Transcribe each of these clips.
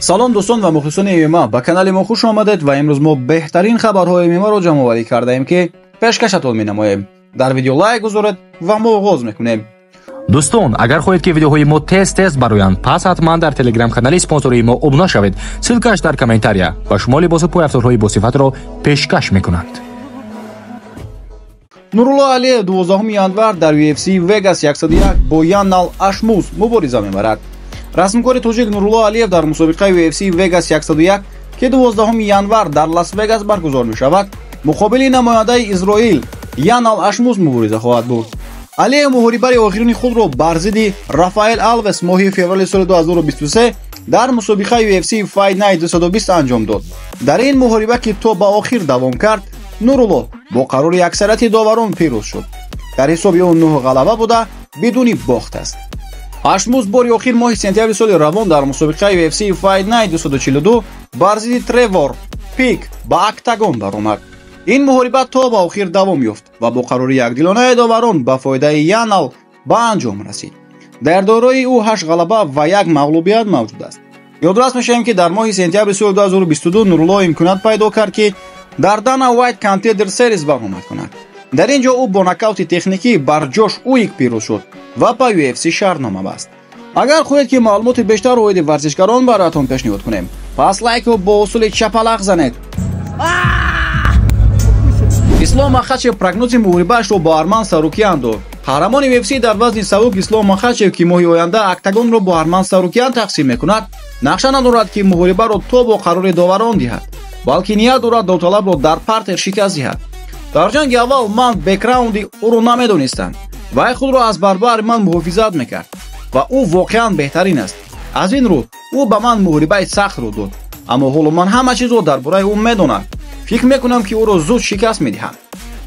салом дӯстон ва мухлисони MMA, ба канали мо хуш омадед ва имрӯз мо беҳтарин хабарҳои MMA-ро ҷамъоварӣ кардаем ки пешкашатон менамоем. дар видео лайк гузоред ва мо оғоз мекунем. дӯстон, агар хоҳед ки видеоҳои мо тез бароянд, пас ҳатман дар телеграм-канали спонсори мо обуна шавед. Силкаш дар комментария ба шумо либоси пойафторҳои босифатро пешкаш мекунанд. Нурулло Алиев 12 январ дар UFC Vegas 101 бо Янал Ашмус мубориза мебарад. расмкори тоҷик Нурулло Алиев дар мусобиқаи UFC Vegas 101 ки 12 январ дар Лас-Вегас баргузор мешавад, муқобили намояндаи Изроил Янал Ашмус мубориза хоҳад буд. Алиев муҳорибаи охирини худро бар зидди Рафаэл Алвес моҳи феврали соли 2023 дар мусобиқаи UFC Fight Night 220 анҷом дод. дар ин муҳориба ки то ба охир давом кард, Нурулло бо қарори аксарияти доварон пирӯз шуд. дар ҳисоби он 9 ғалаба буда бидуни бохт аст. Ашмус бори охир моҳи сентябри соли равон дар мусобиқаи UFC Fight Night 242 бар зидди Тревор Пик ба октагон баромад. ин муҳориба то ба охир давом ёфт ва бо қарори якдилонаи доварон ба фоидаи Янал ба анҷом расид. дар дорои ӯ 8 ғалаба ва 1 мағлубият мавҷуд аст. ёдрас мешавем ки дар моҳи сентябри соли 2022 Нурулло имконият пайдо кард ки дар Dana White Contender Series баромад кунад. дар ин ҷо ӯ бо нокаути техникӣ бар Ҷош Уик пирӯз шуд ва ба UFC шаҳрнома баст. агар хоҳед ки маълумоти бештар оиди варзишгарон бароятон пешниҳод кунем, пас лайкро бо усули чапалақ занед. Ислом Махачев прогнози муҳорибаашро бо Арман Сарукян дод. қаҳрамони UFC дар вазни сабук Ислом Махачев ки моҳи оянда октагонро бо Арман Сарукян тақсим мекунад, нақша надорад ки муҳорибаро то бо қарори доварон диҳад, балки ният дорад довталабро дар партер шикаст диҳад. дар ҷанги аввал ман бекграунди ӯро намедонистам. вай худро аз барбари ман муҳофизат мекард ва ӯ воқеан беҳтарин аст. аз ин рӯ ӯ ба ман муҳорибаи сахтро дод, аммо ҳоло ман ҳама чизро дар бораи ӯ медонам. фикр мекунам ки ӯро зуд шикаст медиҳам.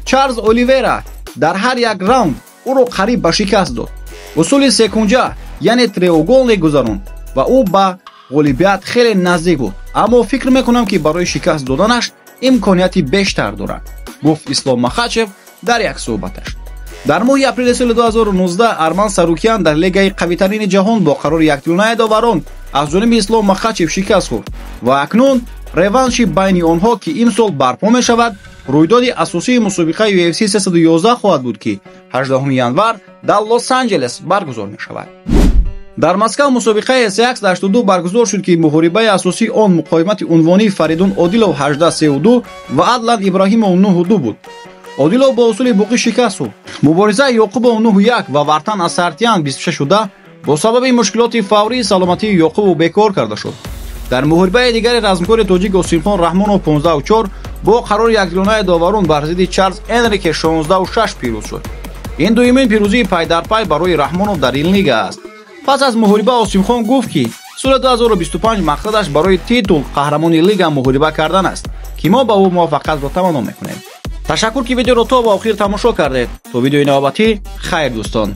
Чарлз Оливера дар ҳар як раунд ӯро қариб ба шикаст дод. усули секунҷа яъне треуголник гузаронд ва ӯ ба ғолибият хеле наздик буд, аммо фикр мекунам ки барои шикаст доданаш имконияти бештар дорад, гуфт Ислом Махачев дар як суҳбаташ. дар моҳи апрели соли 2019 Арман Сарукян дар легаи қавитарини ҷаҳон бо қарори якдилонаи доварон аз ҷониби Ислом Махачев шикаст хӯрд ва акнун реванши байни онҳо ки имсол барпо мешавад, рӯйдоди асосии мусобиқаи UFC 311 хоҳад буд ки 18 январ дар Лос-Анҷелес баргузор мешавад. дар Москав мусобиқаи SX82 баргузор шуд ки муҳорибаи асосии он муқоимати унвонии Фаридун Одилов 18-32 ва Адлан Иброҳимов 9-2 буд. Одилов бо усули буқӣ шикаст хӯрд. муборизаи Ёқубов 9-1 ва Вартан Асартян 26-10 бо сабаби мушкилоти фаврии саломатии Ёқубов бекор карда шуд. дар муҳорибаи дигари размкори тоҷик Осимхон Раҳмонов 15-4 бо қарори якдилонаи доварон бар зидди Чарлз Энрике 16-6 пирӯз шуд. ин дуюмин пирӯзии пайдарпай барои Раҳмонов дар ин лига аст. пас аз муҳориба Осимхон гуфт ки соли 2025 мақсадаш барои титул қаҳрамони лига муҳориба кардан аст ки мо ба ӯ муваффақиятро таманно мекунем. ташаккур ки видеоро то ба охир тамошо кардед. то видеои навбатӣ хайр дӯстон.